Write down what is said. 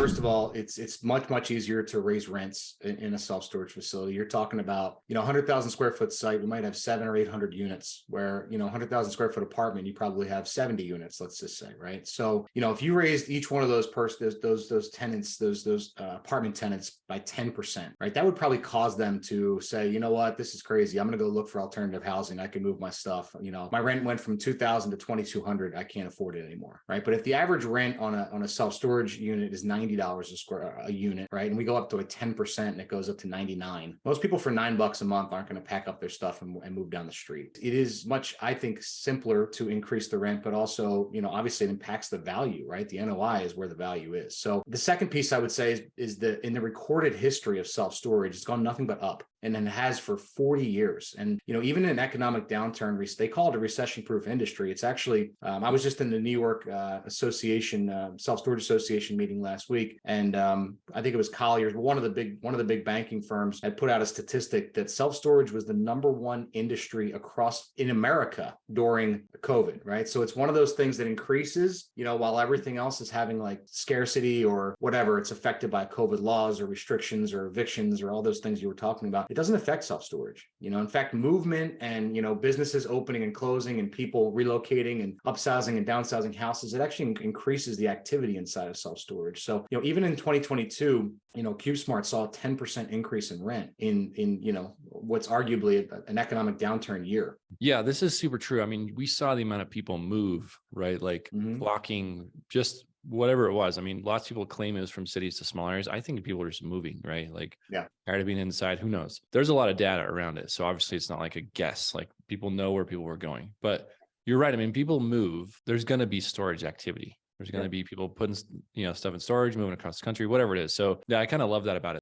first of all, it's much easier to raise rents in a self-storage facility. You're talking about, 100,000 square foot site, we might have 700 or 800 units, where, 100,000 square foot apartment, you probably have 70 units, let's just say, right? So, if you raised each one of those those tenants, those apartment tenants by 10%, right? That would probably cause them to say, you know what, this is crazy. I'm going to go look for alternative housing. I can move my stuff. My rent went from 2,000 to 2,200. I can't afford it anymore, right? But if the average rent on a self-storage unit is $90 a unit, right? And we go up to a 10% and it goes up to 99. Most people for $9 a month aren't going to pack up their stuff and move down the street. It is much, I think, simpler to increase the rent, but also, obviously it impacts the value, right? The NOI is where the value is. So the second piece I would say is that in the recorded history of self-storage, it's gone nothing but up. And then it has for 40 years. And, even in an economic downturn, they call it a recession-proof industry. It's actually, I was just in the New York Association, Self-Storage Association meeting last week. And I think it was Colliers, one of the big banking firms had put out a statistic that self-storage was the #1 industry in America during COVID, right? So it's one of those things that increases, while everything else is having like scarcity or whatever, it's affected by COVID laws or restrictions or evictions or all those things you were talking about. It doesn't affect self-storage. In fact, movement and, businesses opening and closing and people relocating and upsizing and downsizing houses, it actually increases the activity inside of self-storage. So, even in 2022, CubeSmart saw a 10% increase in rent in what's arguably an economic downturn year. Yeah, this is super true. I mean, we saw the amount of people move, right? Like flocking, just whatever it was. I mean, lots of people claim it was from cities to small areas. I think people are just moving, right? Like, tired of being inside. Who knows? There's a lot of data around it. So obviously it's not like a guess, like people know where people were going, but you're right. I mean, people move, there's going to be storage activity. There's going to be people putting, stuff in storage, moving across the country, whatever it is. So yeah, I kind of love that about it.